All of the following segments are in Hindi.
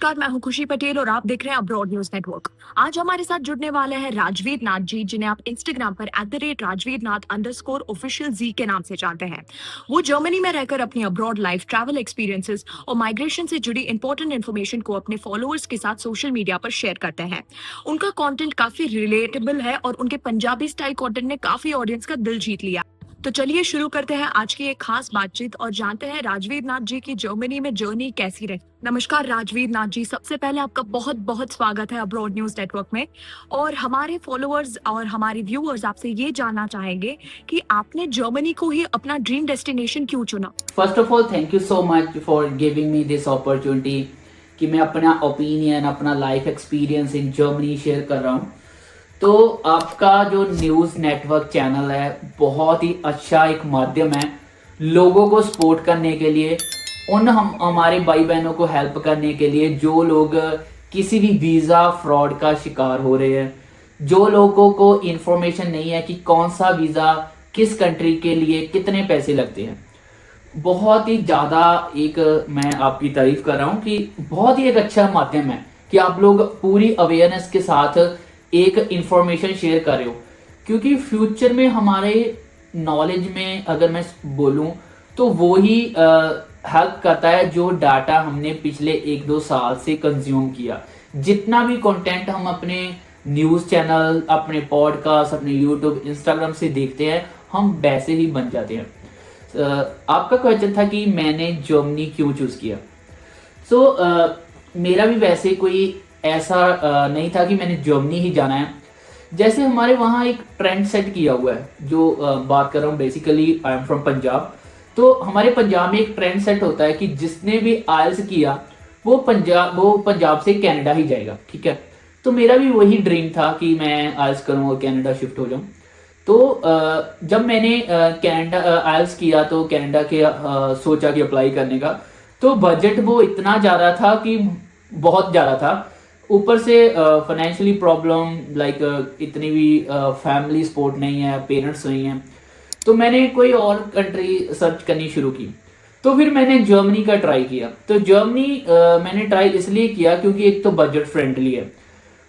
नमस्कार, मैं हूं खुशी पटेल और आप देख रहे हैं अब्रॉड न्यूज नेटवर्क। आज हमारे साथ जुड़ने वाले हैं राजवीर नाथ जी, जिन्हें आप इंस्टाग्राम पर @राजवीर_नाथ_official_Z के नाम से जानते हैं। वो जर्मनी में रहकर अपनी अब्रॉड लाइफ, ट्रैवल एक्सपीरियंसेस और माइग्रेशन से जुड़ी इंपॉर्टेंट इन्फॉर्मेशन को अपने फॉलोअर्स के साथ सोशल मीडिया पर शेयर करते हैं। उनका कंटेंट काफी रिलेटेबल है और उनके पंजाबी स्टाइल कंटेंट ने काफी ऑडियंस का दिल जीत लिया। तो चलिए शुरू करते हैं आज की एक खास बातचीत और जानते हैं राजवीर नाथ जी की जर्मनी में जर्नी कैसी रही। नमस्कार राजवीर नाथ जी, सबसे पहले आपका बहुत बहुत स्वागत है अब्रॉड न्यूज नेटवर्क में। और हमारे फॉलोअर्स और हमारे व्यूअर्स आपसे ये जानना चाहेंगे कि आपने जर्मनी को ही अपना ड्रीम डेस्टिनेशन क्यों चुना। First of all thank you so much for giving me this opportunity कि मैं अपना ओपिनियन, अपना life experience in Germany share कर रहा हूँ। तो आपका जो न्यूज़ नेटवर्क चैनल है बहुत ही अच्छा एक माध्यम है लोगों को सपोर्ट करने के लिए, हमारे भाई बहनों को हेल्प करने के लिए जो लोग किसी भी वीज़ा फ्रॉड का शिकार हो रहे हैं, जो लोगों को इन्फॉर्मेशन नहीं है कि कौन सा वीज़ा किस कंट्री के लिए कितने पैसे लगते हैं। बहुत ही ज़्यादा एक मैं आपकी तारीफ कर रहा हूँ कि बहुत ही एक अच्छा माध्यम है कि आप लोग पूरी अवेयरनेस के साथ एक इंफॉर्मेशन शेयर कर रहे हो, क्योंकि फ्यूचर में हमारे नॉलेज में अगर मैं बोलूँ तो वो ही हेल्प करता है जो डाटा हमने पिछले 1-2 साल से कंज्यूम किया। जितना भी कंटेंट हम अपने न्यूज़ चैनल, अपने पॉडकास्ट, अपने यूट्यूब, इंस्टाग्राम से देखते हैं, हम वैसे ही बन जाते हैं। आपका क्वेश्चन था कि मैंने जर्मनी क्यों चूज़ किया। मेरा भी वैसे कोई ऐसा नहीं था कि मैंने जर्मनी ही जाना है। जैसे हमारे वहाँ एक ट्रेंड सेट किया हुआ है, जो बात कर रहा हूँ basically I am from Punjab. तो हमारे पंजाब में एक ट्रेंड सेट होता है कि जिसने भी आइल्स किया वो पंजाब से कनाडा ही जाएगा, ठीक है। तो मेरा भी वही ड्रीम था कि मैं आइल्स करूँ और कनाडा शिफ्ट हो जाऊँ। तो जब मैंने कनाडा आइल्स किया तो कनाडा के सोचा कि अप्लाई करने का, तो बजट वो इतना ज़्यादा था कि बहुत ज़्यादा था। ऊपर से फाइनेंशियली प्रॉब्लम, लाइक इतनी भी फैमिली सपोर्ट नहीं है, पेरेंट्स नहीं हैं। तो मैंने कोई और कंट्री सर्च करनी शुरू की। तो फिर मैंने जर्मनी का ट्राई किया। तो जर्मनी मैंने ट्राई इसलिए किया क्योंकि एक तो बजट फ्रेंडली है।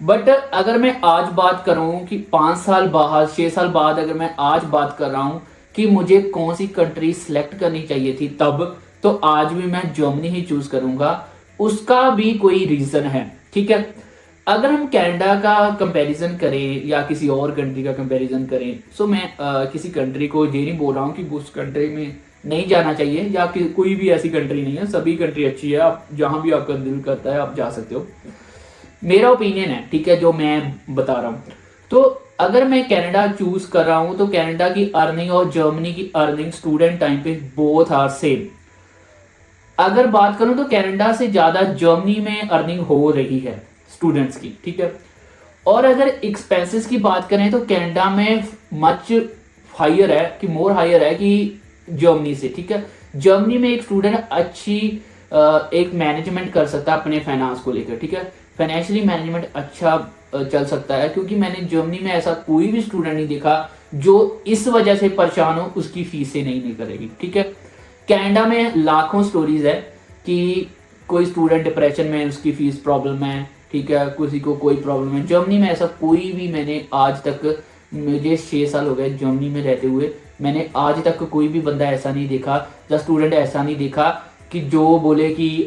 बट अगर मैं आज बात करूं कि 5 साल बाद, 6 साल बाद अगर मैं आज बात कर रहा हूं कि मुझे कौन सी कंट्री सिलेक्ट करनी चाहिए थी तब, तो आज भी मैं जर्मनी ही चूज करूंगा। उसका भी कोई रीजन है, ठीक है। अगर हम कनाडा का कंपैरिजन करें या किसी और कंट्री का कंपैरिजन करें, सो मैं किसी कंट्री को ये नहीं बोल रहा हूँ कि उस कंट्री में नहीं जाना चाहिए, या कोई भी ऐसी कंट्री नहीं है, सभी कंट्री अच्छी है। आप जहाँ भी आपका दिल करता है आप जा सकते हो। मेरा ओपिनियन है, ठीक है, जो मैं बता रहा हूँ। तो अगर मैं कनाडा चूज कर रहा हूँ तो कनाडा की अर्निंग और जर्मनी की अर्निंग स्टूडेंट टाइम पे बोथ आर सेम। अगर बात करूं तो कनाडा से ज़्यादा जर्मनी में अर्निंग हो रही है स्टूडेंट्स की, ठीक है। और अगर एक्सपेंसेस की बात करें तो कनाडा में मच हायर है कि मोर हायर है कि जर्मनी से, ठीक है। जर्मनी में एक स्टूडेंट अच्छी एक मैनेजमेंट कर सकता है अपने फाइनेंस को लेकर, ठीक है। फाइनेंशियली मैनेजमेंट अच्छा चल सकता है, क्योंकि मैंने जर्मनी में ऐसा कोई भी स्टूडेंट नहीं देखा जो इस वजह से परेशान हो उसकी फीसें नहीं करेगी, ठीक है। कनाडा में लाखों स्टोरीज है कि कोई स्टूडेंट डिप्रेशन में, उसकी फीस प्रॉब्लम है, ठीक है, किसी को कोई प्रॉब्लम है। जर्मनी में ऐसा कोई भी, मैंने आज तक, मुझे 6 साल हो गए जर्मनी में रहते हुए, मैंने आज तक कोई भी बंदा ऐसा नहीं देखा या स्टूडेंट ऐसा नहीं देखा कि जो बोले कि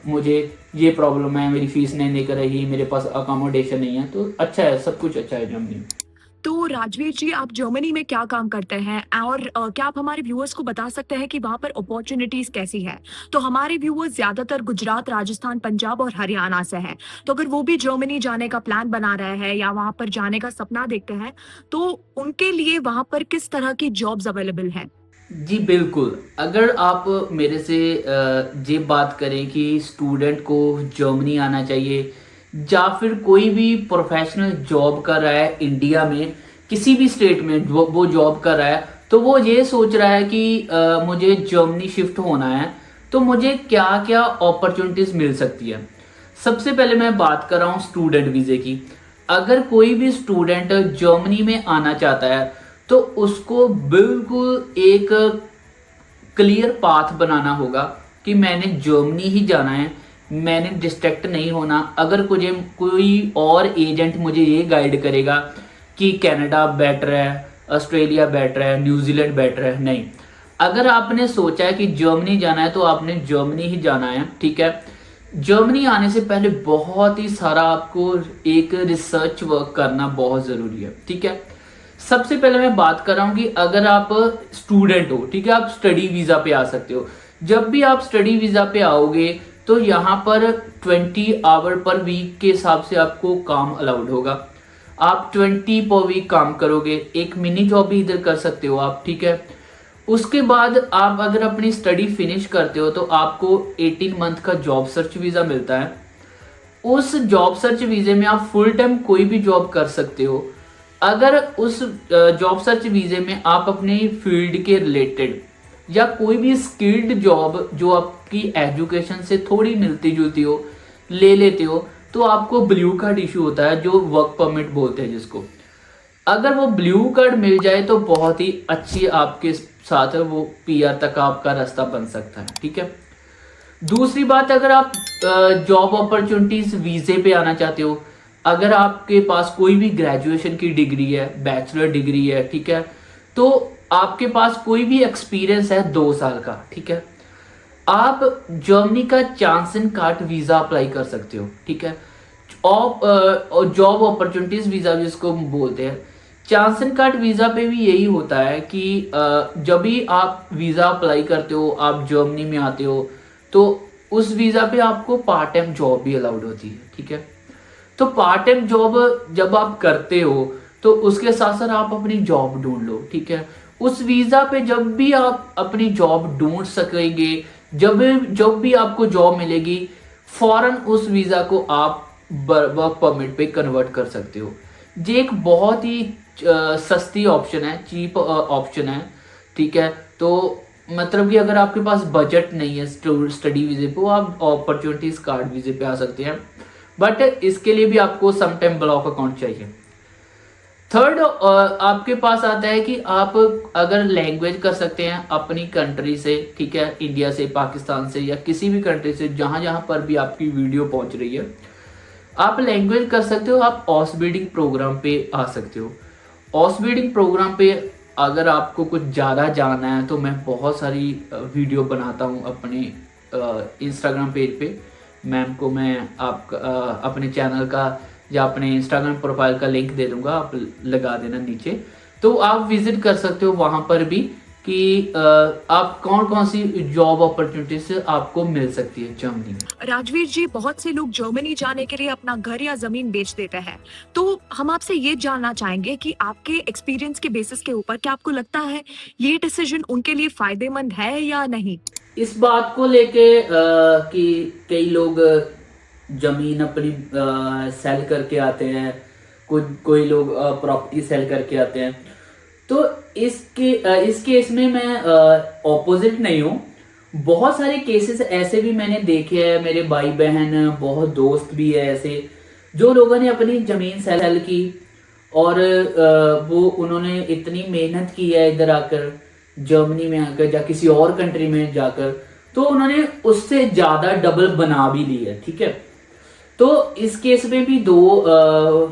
मुझे ये प्रॉब्लम है, मेरी फीस नहीं लेकर रही, मेरे पास अकोमोडेशन नहीं है। तो अच्छा है, सब कुछ अच्छा है जर्मनी में। तो राजवीर जी, आप जर्मनी में क्या काम करते हैं और क्या आप हमारे व्यूअर्स को बता सकते हैं कि वहाँ पर अपॉर्चुनिटीज कैसी है। तो हमारे व्यूअर्स ज्यादातर गुजरात, राजस्थान, पंजाब और हरियाणा से हैं। तो अगर वो भी जर्मनी जाने का प्लान बना रहे हैं या वहाँ पर जाने का सपना देखते हैं, तो उनके लिए वहाँ पर किस तरह की जॉब्स अवेलेबल हैं। जी बिल्कुल। अगर आप मेरे से ये बात करें कि स्टूडेंट को जर्मनी आना चाहिए या फिर कोई भी प्रोफेशनल जॉब कर रहा है इंडिया में, किसी भी स्टेट में वो जॉब कर रहा है, तो वो ये सोच रहा है कि मुझे जर्मनी शिफ्ट होना है, तो मुझे क्या क्या अपॉर्चुनिटीज़ मिल सकती है। सबसे पहले मैं बात कर रहा हूँ स्टूडेंट वीज़े की। अगर कोई भी स्टूडेंट जर्मनी में आना चाहता है तो उसको बिल्कुल एक क्लियर पाथ बनाना होगा कि मैंने जर्मनी ही जाना है। मैंने डिस्ट्रैक्ट नहीं होना। अगर कोई और एजेंट मुझे ये गाइड करेगा कि कनाडा बेटर है, ऑस्ट्रेलिया बेटर है, न्यूजीलैंड बेटर है, नहीं। अगर आपने सोचा है कि जर्मनी जाना है तो आपने जर्मनी ही जाना है, ठीक है। जर्मनी आने से पहले बहुत ही सारा आपको एक रिसर्च वर्क करना बहुत ज़रूरी है, ठीक है। सबसे पहले मैं बात कर रहा हूँ कि अगर आप स्टूडेंट हो, ठीक है, आप स्टडी वीज़ा पे आ सकते हो। जब भी आप स्टडी वीज़ा पे आओगे तो यहाँ पर 20 आवर पर वीक के हिसाब से आपको काम अलाउड होगा। आप 20 पर वीक काम करोगे, एक मिनी जॉब भी इधर कर सकते हो आप, ठीक है। उसके बाद आप अगर अपनी स्टडी फिनिश करते हो तो आपको 18 मंथ का जॉब सर्च वीज़ा मिलता है। उस जॉब सर्च वीज़े में आप फुल टाइम कोई भी जॉब कर सकते हो। अगर उस जॉब सर्च वीज़े में आप अपनी फील्ड के रिलेटेड या कोई भी स्किल्ड जॉब जो आपकी एजुकेशन से थोड़ी मिलती जुलती हो ले लेते हो तो आपको ब्लू कार्ड इशू होता है, जो वर्क परमिट बोलते हैं जिसको। अगर वो ब्लू कार्ड मिल जाए तो बहुत ही अच्छी आपके साथ वो पीआर तक आपका रास्ता बन सकता है, ठीक है। दूसरी बात, अगर आप जॉब अपॉर्चुनिटीज वीज़े पे आना चाहते हो, अगर आपके पास कोई भी ग्रेजुएशन की डिग्री है, बैचलर डिग्री है, ठीक है, तो आपके पास कोई भी एक्सपीरियंस है 2 साल का, ठीक है, आप जर्मनी का चांसन कार्ट वीज़ा अप्लाई कर सकते हो, ठीक है। जॉब अपॉर्चुनिटीज वीज़ा जिसको हम बोलते हैं, चांसन कार्ट वीज़ा पे भी यही होता है कि जब भी आप वीज़ा अप्लाई करते हो, आप जर्मनी में आते हो, तो उस वीज़ा पे आपको पार्ट टाइम जॉब भी अलाउड होती है, ठीक है। तो पार्ट टाइम जॉब जब आप करते हो तो उसके साथ साथ आप अपनी जॉब ढूंढ लो, ठीक है। उस वीज़ा पे जब भी आप अपनी जॉब ढूंढ सकेंगे, जब भी आपको जॉब मिलेगी, फौरन उस वीज़ा को आप वर्क परमिट पे कन्वर्ट कर सकते हो। ये एक बहुत ही सस्ती ऑप्शन है, चीप ऑप्शन है, ठीक है। तो मतलब कि अगर आपके पास बजट नहीं है स्टडी वीज़े पे, आप अपॉर्चुनिटीज कार्ड वीज़े पे आ सकते हैं, बट इसके लिए भी आपको सम टाइम ब्लॉक अकाउंट चाहिए। थर्ड आपके पास आता है कि आप अगर लैंग्वेज कर सकते हैं अपनी कंट्री से, ठीक है, इंडिया से, पाकिस्तान से या किसी भी कंट्री से जहाँ जहाँ पर भी आपकी वीडियो पहुँच रही है, आप लैंग्वेज कर सकते हो। आप ऑस बीडिंग प्रोग्राम पे आ सकते हो। ऑस बीडिंग प्रोग्राम पे अगर आपको कुछ ज़्यादा जानना है तो मैं बहुत सारी वीडियो बनाता हूँ अपने इंस्टाग्राम पेज पे। मैम को मैं अपने चैनल का या अपने इंस्टाग्राम प्रोफाइल का लिंक दे दूंगा, आप लगा देना नीचे, तो आप विजिट कर सकते हो वहाँ पर भी कि आप कौन कौन सी जॉब अपॉर्चुनिटीज आपको मिल सकती है जर्मनी में। राजवीर जी, बहुत से लोग जर्मनी जाने के लिए अपना घर या जमीन बेच देते हैं, तो हम आपसे ये जानना चाहेंगे कि आपके एक्सपीरियंस के बेसिस के ऊपर क्या आपको लगता है ये डिसीजन उनके लिए फायदेमंद है या नहीं? इस बात को लेके कि कई लोग जमीन अपनी सेल करके आते हैं, कोई लोग प्रॉपर्टी सेल करके आते हैं, तो इस केस में मैं ऑपोजिट नहीं हूँ। बहुत सारे केसेस ऐसे भी मैंने देखे हैं, मेरे भाई बहन, बहुत दोस्त भी है ऐसे, जो लोगों ने अपनी ज़मीन सेल की और वो उन्होंने इतनी मेहनत की है इधर आकर, जर्मनी में आकर या किसी और कंट्री में जाकर, तो उन्होंने उससे ज़्यादा डबल बना भी ली है, ठीक है। तो इस केस में भी 2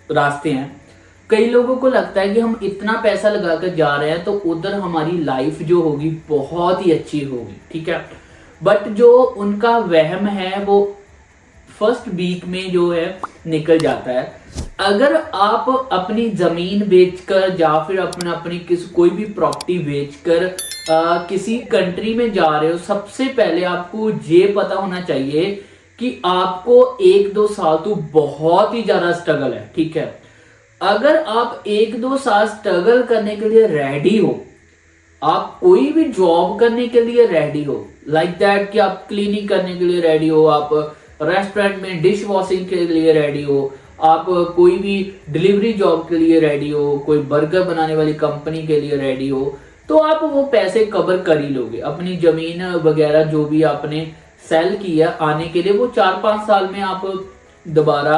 रास्ते हैं। कई लोगों को लगता है कि हम इतना पैसा लगाकर जा रहे हैं तो उधर हमारी लाइफ जो होगी बहुत ही अच्छी होगी, ठीक है। बट जो उनका वहम है वो फर्स्ट वीक में जो है निकल जाता है। अगर आप अपनी जमीन बेचकर या फिर अपनी कोई भी प्रॉपर्टी बेचकर किसी कंट्री में जा रहे हो, सबसे पहले आपको ये पता होना चाहिए कि आपको 1-2 साल तो बहुत ही ज्यादा स्ट्रगल है, ठीक है। अगर आप 1-2 साल स्ट्रगल करने के लिए रेडी हो, आप कोई भी जॉब करने के लिए रेडी हो, लाइक दैट कि आप क्लीनिंग करने के लिए रेडी हो, आप रेस्टोरेंट में डिश वॉशिंग के लिए रेडी हो, आप कोई भी डिलीवरी जॉब के लिए रेडी हो, कोई बर्गर बनाने वाली कंपनी के लिए रेडी हो, तो आप वो पैसे कवर कर ही लोगे। अपनी जमीन वगैरह जो भी आपने सेल किया आने के लिए, वो 4-5 साल में आप दोबारा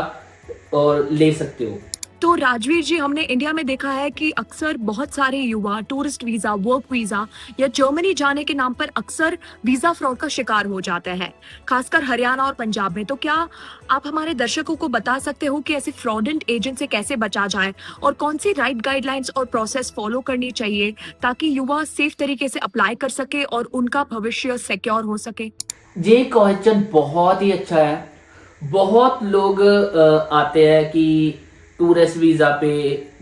और ले सकते हो। तो तो राजवीर जी, हमने इंडिया में देखा है कि अक्सर बहुत सारे युवा टूरिस्ट वीजा, वर्क वीजा या जर्मनी जाने के नाम पर अक्सर वीजा फ्रॉड का शिकार हो जाते हैं, खासकर हरियाणा और पंजाब में। तो क्या आप हमारे दर्शकों को बता सकते हो कि ऐसे फ्रॉडेंट एजेंट से कैसे बचा जाए और कौन सी राइट गाइडलाइंस और प्रोसेस फॉलो करनी चाहिए ताकि युवा सेफ तरीके से अप्लाई कर सके और उनका भविष्य सिक्योर हो सके? ये क्वेश्चन बहुत ही अच्छा है। बहुत लोग आते हैं कि टूरिस्ट वीज़ा पे,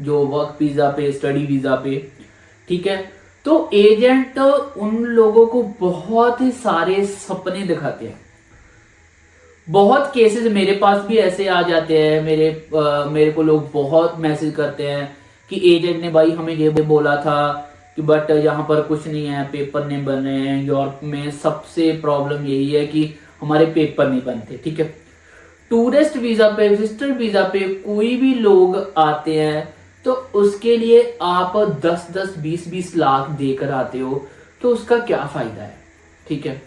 जो वर्क वीज़ा पे, स्टडी वीज़ा पे, ठीक है। तो एजेंट उन लोगों को बहुत ही सारे सपने दिखाते हैं। बहुत केसेस मेरे पास भी ऐसे आ जाते हैं। मेरे को लोग बहुत मैसेज करते हैं कि एजेंट ने भाई हमें ये बोला था कि बट यहाँ पर कुछ नहीं है, पेपर नहीं बन रहे हैं। यूरोप में सबसे प्रॉब्लम यही है कि हमारे पेपर नहीं बनते, ठीक है। टूरिस्ट वीजा पे, विजिटर वीजा पे कोई भी लोग आते हैं तो उसके लिए आप 10-10, 20-20 लाख देकर आते हो, तो उसका क्या फायदा है, ठीक है।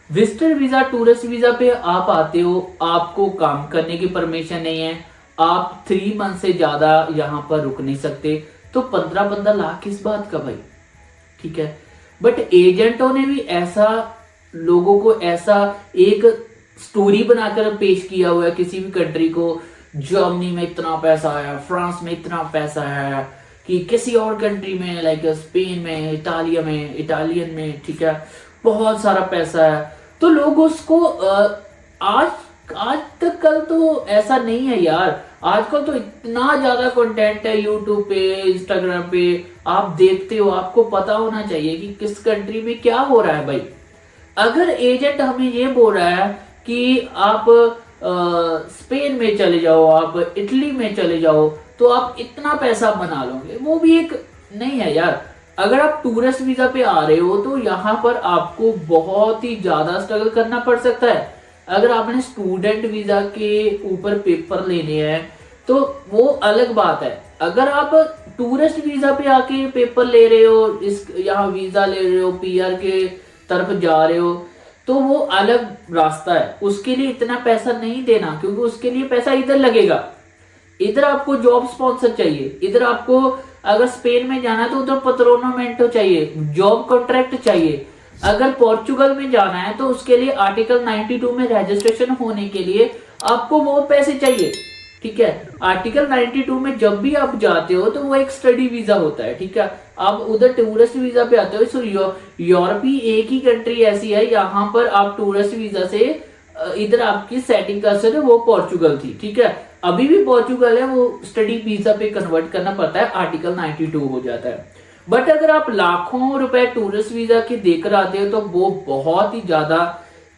विजिटर वीजा, टूरिस्ट वीजा पे आप आते हो, आपको काम करने की परमिशन नहीं है, आप 3 मंथ से ज्यादा यहाँ पर रुक नहीं सकते, तो 15-15 लाख किस बात का भाई, ठीक है। बट एजेंटों ने भी ऐसा लोगों को ऐसा एक स्टोरी बनाकर पेश किया हुआ है किसी भी कंट्री को। जर्मनी में इतना पैसा है, फ्रांस में इतना पैसा है, कि किसी और कंट्री में लाइक स्पेन में, इटालियन में, ठीक है, बहुत सारा पैसा है। तो लोग उसको आज तक कल तो ऐसा नहीं है यार। आजकल तो इतना ज्यादा कंटेंट है यूट्यूब पे, इंस्टाग्राम पे, आप देखते हो, आपको पता होना चाहिए कि किस कंट्री में क्या हो रहा है भाई। अगर एजेंट हमें ये बोल रहा है कि आप स्पेन में चले जाओ, आप इटली में चले जाओ, तो आप इतना पैसा बना लोगे, वो भी एक नहीं है यार। अगर आप टूरिस्ट वीजा पे आ रहे हो तो यहाँ पर आपको बहुत ही ज्यादा स्ट्रगल करना पड़ सकता है। अगर आपने स्टूडेंट वीजा के ऊपर पेपर लेने हैं तो वो अलग बात है। अगर आप टूरिस्ट वीजा पे आके पेपर ले रहे हो, इस यहाँ वीजा ले रहे हो, पीआर के तरफ जा रहे हो, तो वो अलग रास्ता है। उसके लिए इतना पैसा नहीं देना, क्योंकि उसके लिए पैसा इधर लगेगा। इधर आपको जॉब स्पॉन्सर चाहिए, इधर आपको अगर स्पेन में जाना है तो उधर पत्रोनमेंटो चाहिए, जॉब कॉन्ट्रैक्ट चाहिए। अगर पोर्चुगल में जाना है तो उसके लिए आर्टिकल 92 में रजिस्ट्रेशन होने के लिए आपको वो पैसे चाहिए, ठीक है। आर्टिकल 92 में जब भी आप जाते हो तो वो एक स्टडी वीजा होता है, ठीक है। आप उधर टूरिस्ट वीजा पे आते हो, सो यूरोपी एक ही कंट्री ऐसी है यहाँ पर आप टूरिस्ट वीजा से इधर आपकी सेटिंग कर सकते हो, वो पोर्चुगल थी, ठीक है। अभी भी पोर्चुगल है, वो स्टडी वीजा पे कन्वर्ट करना पड़ता है, आर्टिकल 92 हो जाता है। बट अगर आप लाखों रुपए टूरिस्ट वीजा के देकर आते हो तो वो बहुत ही ज्यादा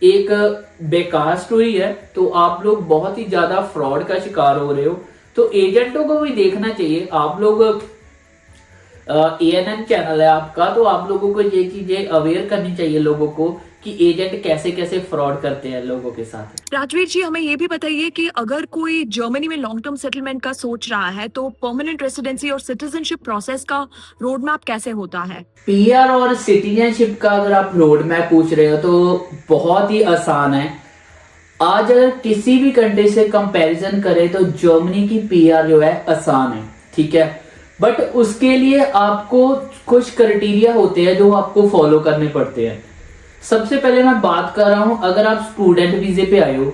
एक बेकार स्टोरी है। तो आप लोग बहुत ही ज्यादा फ्रॉड का शिकार हो रहे हो। तो एजेंटों को भी देखना चाहिए। आप लोग ANN चैनल है आपका, तो आप लोगों को ये चीजें अवेयर करनी चाहिए लोगों को कि एजेंट कैसे कैसे फ्रॉड करते हैं लोगों के साथ। राजवीर जी, हमें ये भी बताइए कि अगर कोई जर्मनी में लॉन्ग टर्म सेटलमेंट का सोच रहा है तो परमानेंट रेसिडेंसी और सिटीजनशिप प्रोसेस का रोड मैप कैसे होता है? PR और सिटीजनशिप का अगर आप रोड मैप पूछ रहे हो तो बहुत ही आसान है। आज अगर किसी भी कंट्री से कंपैरिजन करें तो जर्मनी की PR जो है आसान है, ठीक है। बट उसके लिए आपको कुछ क्राइटेरिया होते हैं जो आपको फॉलो करने पड़ते हैं। सबसे पहले मैं बात कर रहा हूं, अगर आप स्टूडेंट वीजे पे आए हो,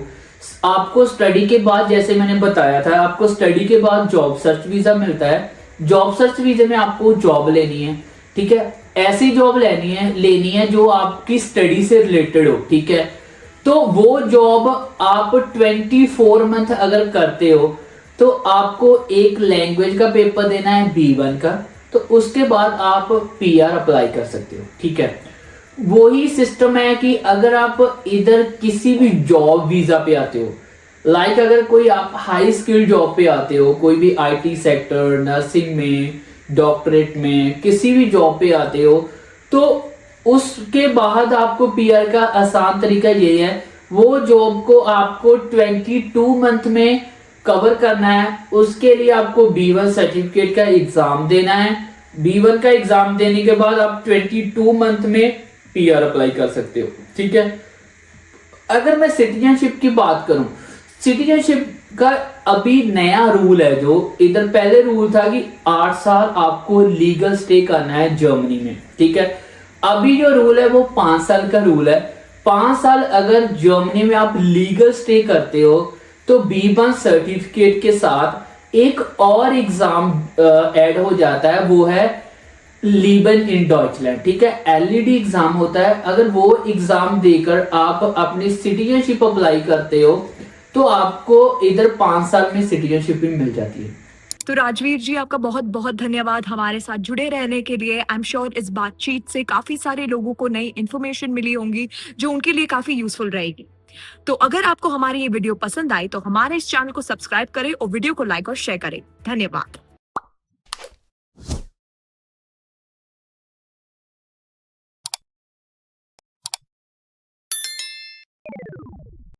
आपको स्टडी के बाद, जैसे मैंने बताया था, आपको स्टडी के बाद जॉब सर्च वीजा मिलता है। जॉब सर्च वीजे में आपको जॉब लेनी है, ठीक है। ऐसी जॉब लेनी है जो आपकी स्टडी से रिलेटेड हो, ठीक है। तो वो जॉब आप 24 मंथ अगर करते हो तो आपको एक लैंग्वेज का पेपर देना है B1 का, तो उसके बाद आप PR अप्लाई कर सकते हो, ठीक है। वही सिस्टम है कि अगर आप इधर किसी भी जॉब वीजा पे आते हो, लाइक अगर कोई आप हाई स्किल जॉब पे आते हो, कोई भी IT सेक्टर, नर्सिंग में, डॉक्टरेट में, किसी भी जॉब पे आते हो, तो उसके बाद आपको PR का आसान तरीका ये है, वो जॉब को आपको 22 मंथ में कवर करना है। उसके लिए आपको B1 सर्टिफिकेट का एग्जाम देना है। B1 का एग्जाम देने के बाद आप 22 मंथ में PR अप्लाई कर सकते हो, ठीक है। अगर मैं सिटीजनशिप की बात करूं, सिटीजनशिप का अभी नया रूल है। जो इधर पहले रूल था कि 8 साल आपको लीगल स्टे करना है जर्मनी में, ठीक है। अभी जो रूल है वो 5 साल का रूल है। 5 साल अगर जर्मनी में आप लीगल स्टे करते हो तो B1 सर्टिफिकेट के साथ एक और एग्जाम ऐड हो जाता है, वो है लीबन इन डॉइचलैंड, ठीक है। एलईडी एग्जाम होता है। अगर वो एग्जाम देकर आप अपनी सिटीजनशिप अप्लाई करते हो तो आपको इधर 5 साल में सिटीजनशिप भी मिल जाती है। तो राजवीर जी, आपका बहुत बहुत धन्यवाद हमारे साथ जुड़े रहने के लिए। आई एम श्योर इस बातचीत से काफी सारे लोगों को नई इन्फॉर्मेशन मिली होंगी जो उनके लिए काफी यूजफुल रहेगी। तो अगर आपको हमारी ये वीडियो पसंद आई तो हमारे इस चैनल को सब्सक्राइब करें और वीडियो को लाइक और शेयर करें। धन्यवाद।